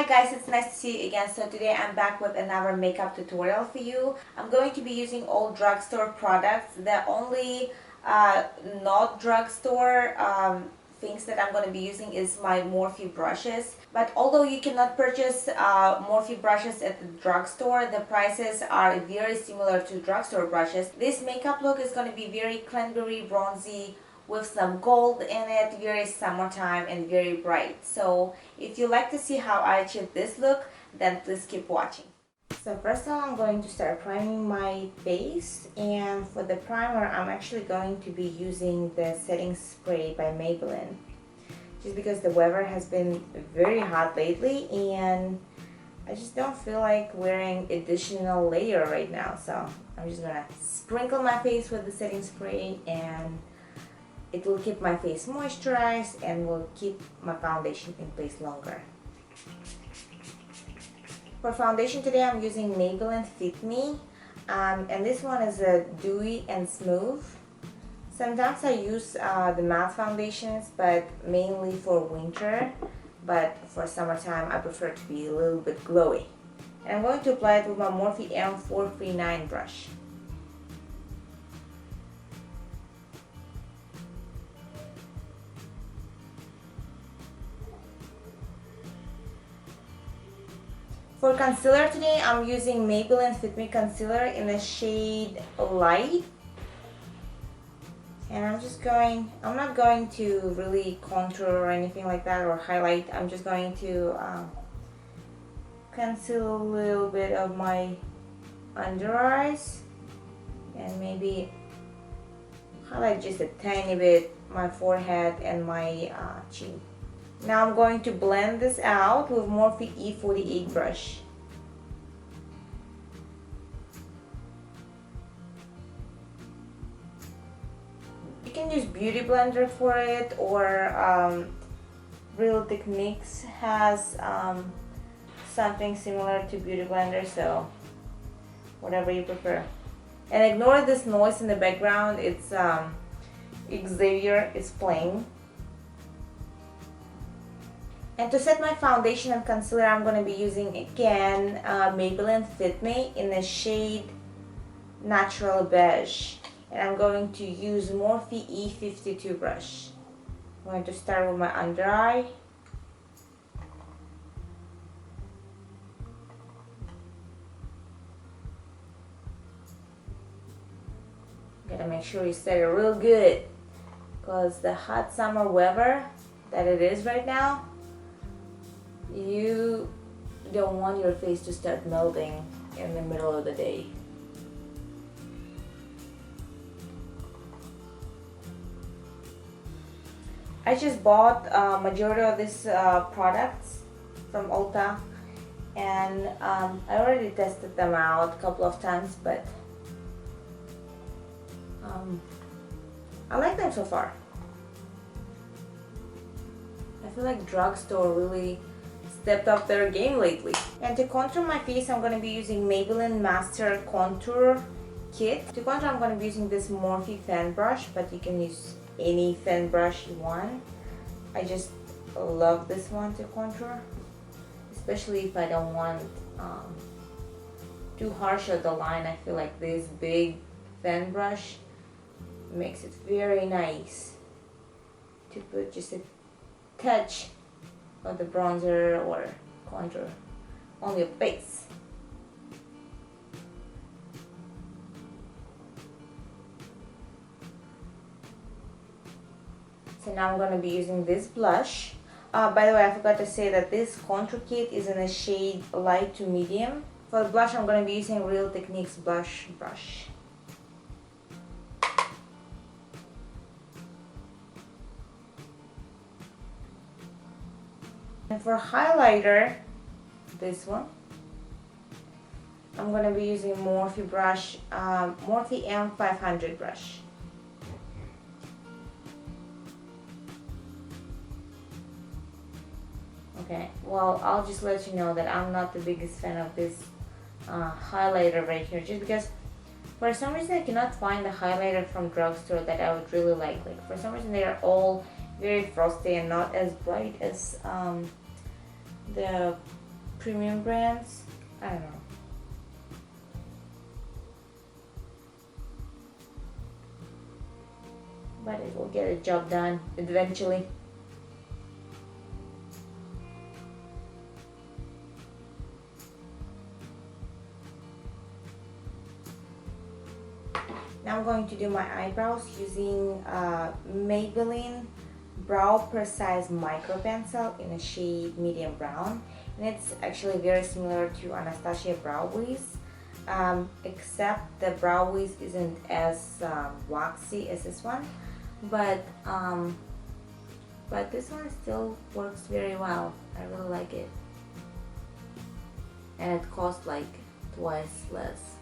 guys, it's nice to see you again. So today I'm back with another makeup tutorial for you. I'm going to be using all drugstore products. The only not drugstore things that I'm going to be using is my Morphe brushes. But although you cannot purchase Morphe brushes at the drugstore, the prices are very similar to drugstore brushes. This makeup look is going to be very cranberry bronzy with some gold in it, very summertime and very bright. So if you like to see how I achieve this look, then please keep watching. So first of all, I'm going to start priming my face, and for the primer I'm actually going to be using the setting spray by Maybelline, just because the weather has been very hot lately and I just don't feel like wearing additional layer right now. So I'm just gonna sprinkle my face with the setting spray, and it will keep my face moisturized and will keep my foundation in place longer. For foundation today, I'm using Maybelline Fit Me, and this one is a dewy and smooth. Sometimes I use the matte foundations, but mainly for winter. But for summertime, I prefer to be a little bit glowy. And I'm going to apply it with my Morphe M439 brush. For concealer today, I'm using Maybelline Fit Me Concealer in the shade Light. And I'm not going to really contour or anything like that or highlight. I'm just going to conceal a little bit of my under eyes and maybe highlight just a tiny bit my forehead and my chin. Now I'm going to blend this out with Morphe E48 brush. You can use Beauty Blender for it, or Real Techniques has something similar to Beauty Blender, so whatever you prefer. And ignore this noise in the background, it's Xavier is playing. And to set my foundation and concealer, I'm going to be using again Maybelline Fit Me in the shade Natural Beige. And I'm going to use Morphe E52 brush. I'm going to start with my under eye. Gotta make sure you set it real good, because the hot summer weather that it is right now, you don't want your face to start melting in the middle of the day. I just bought a majority of these products from Ulta, and I already tested them out a couple of times, but I like them so far. I feel like Drugstore really stepped up their game lately. And to contour my face, I'm going to be using Maybelline Master Contour Kit. To contour, I'm going to be using this Morphe fan brush, but you can use any fan brush you want. I just love this one to contour, especially if I don't want too harsh of the line. I feel like this big fan brush makes it very nice to put just a touch of the bronzer or contour on your face. So now I'm going to be using this blush. By the way, I forgot to say that this contour kit is in a shade light to medium. For the blush, I'm going to be using Real Techniques blush brush. And for highlighter, this one, I'm going to be using Morphe brush, Morphe M500 brush. Okay, well, I'll just let you know that I'm not the biggest fan of this highlighter right here, just because for some reason I cannot find the highlighter from Drugstore that I would really like. Like, for some reason they are all very frosty and not as bright as the premium brands. I don't know. But it will get a job done eventually. Now I'm going to do my eyebrows using Maybelline Brow Precise Micro Pencil in a shade medium brown, and it's actually very similar to Anastasia Brow Wiz, except the Brow Wiz isn't as waxy as this one, but this one still works very well. I really like it, and it costs like twice less.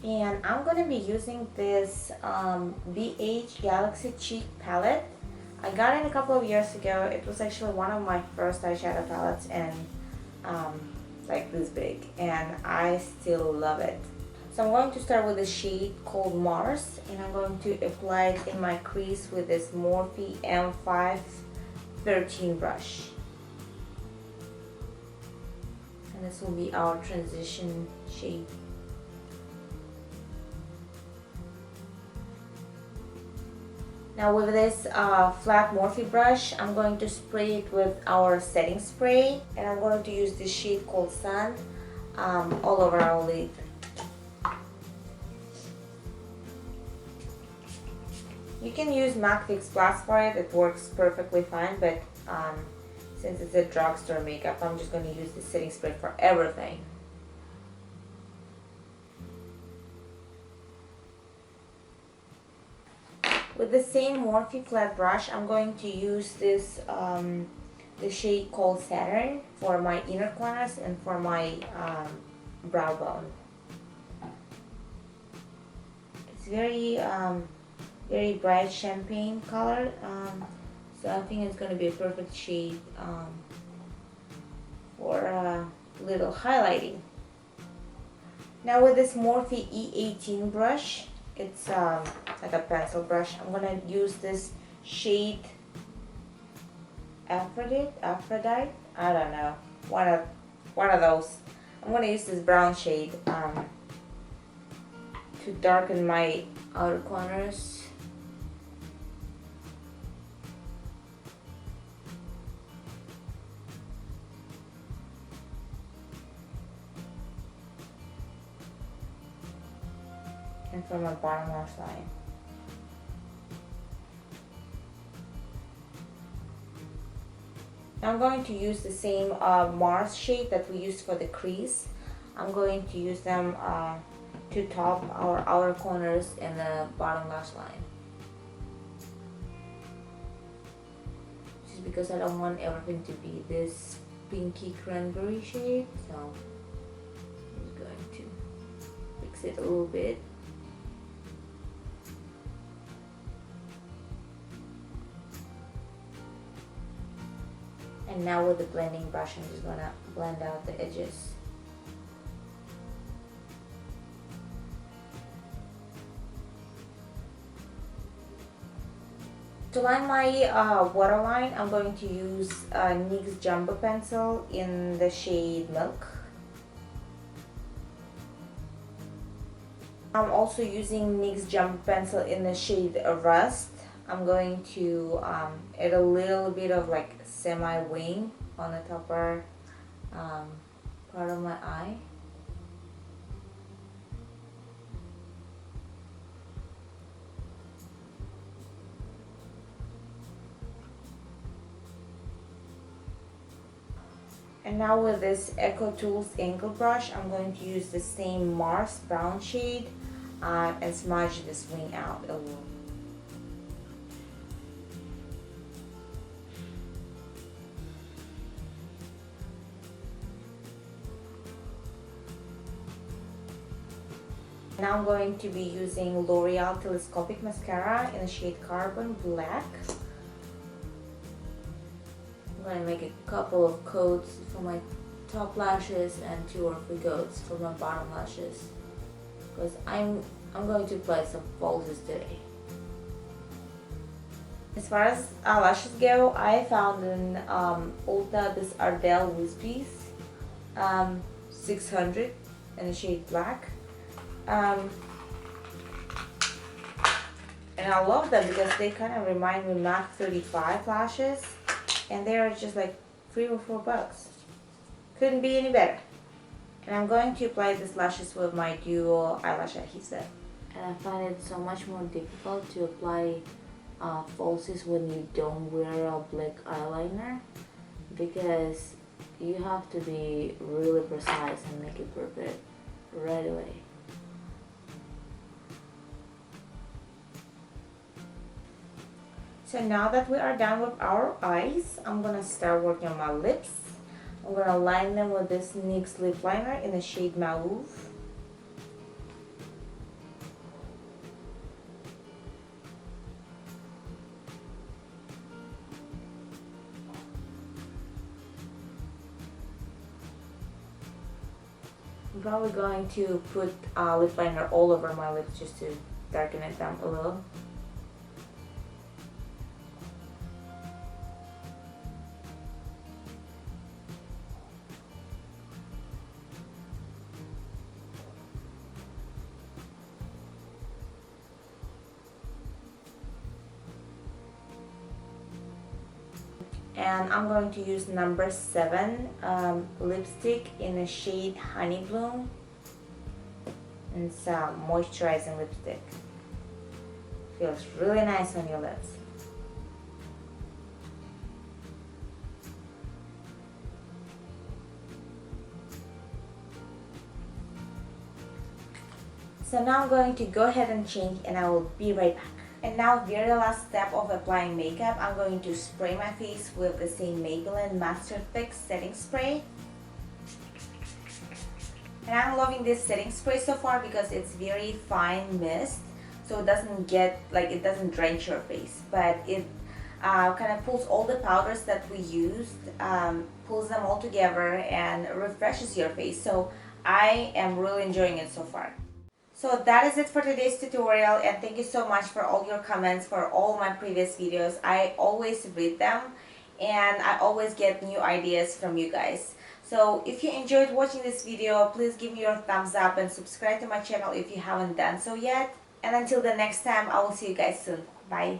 And I'm going to be using this BH Galaxy Cheek palette. I got it a couple of years ago. It was actually one of my first eyeshadow palettes, and like this big, and I still love it. So I'm going to start with a shade called Mars, and I'm going to apply it in my crease with this Morphe M513 brush. And this will be our transition shade. Now with this flat Morphe brush, I'm going to spray it with our setting spray, and I'm going to use this shade called Sand all over our lid. You can use MAC Fix Plus for it, it works perfectly fine, but since it's a drugstore makeup, I'm just going to use the setting spray for everything. With the same Morphe flat brush, I'm going to use this the shade called Saturn for my inner corners and for my brow bone. It's very bright champagne color, so I think it's going to be a perfect shade for a little highlighting. Now with this Morphe E18 brush, it's like a pencil brush. I'm gonna use this shade Aphrodite. I don't know. One of those. I'm gonna use this brown shade to darken my outer corners. And for my bottom lash line. I'm going to use the same Mars shade that we used for the crease. I'm going to use them to top our outer corners and the bottom lash line. Just because I don't want everything to be this pinky cranberry shade, so I'm just going to fix it a little bit. And now with the blending brush, I'm just gonna blend out the edges. To line my waterline, I'm going to use NYX Jumbo Pencil in the shade Milk. I'm also using NYX Jumbo Pencil in the shade Rust. I'm going to add a little bit of like semi-wing on the upper part of my eye. And now with this Echo Tools angle brush, I'm going to use the same Mars brown shade and smudge this wing out a little. Now I'm going to be using L'Oreal Telescopic Mascara in the shade Carbon Black. I'm going to make a couple of coats for my top lashes and 2 or 3 coats for my bottom lashes, because I'm going to apply some falsies today. As far as lashes go, I found in Ulta this Ardell Wispies 600 in the shade Black. And I love them because they kind of remind me of MAC 35 lashes, and they're just like $3 or $4. Couldn't be any better. And I'm going to apply these lashes with my dual eyelash adhesive. And I find it so much more difficult to apply falsies when you don't wear a black eyeliner, because you have to be really precise and make it perfect right away. So now that we are done with our eyes, I'm gonna start working on my lips. I'm gonna line them with this NYX lip liner in the shade Mauve. I'm probably going to put lip liner all over my lips just to darken it down a little. And I'm going to use number 7 lipstick in the shade Honey Bloom. And it's a moisturizing lipstick. Feels really nice on your lips. So now I'm going to go ahead and change, and I will be right back. And now, very last step of applying makeup, I'm going to spray my face with the same Maybelline Master Fix setting spray. And I'm loving this setting spray so far because it's very fine mist, so it doesn't get, like, it doesn't drench your face, but it kind of pulls all the powders that we used, pulls them all together and refreshes your face. So I am really enjoying it so far. So that is it for today's tutorial, and thank you so much for all your comments for all my previous videos. I always read them and I always get new ideas from you guys. So if you enjoyed watching this video, please give me your thumbs up and subscribe to my channel if you haven't done so yet. And until the next time, I will see you guys soon. Bye.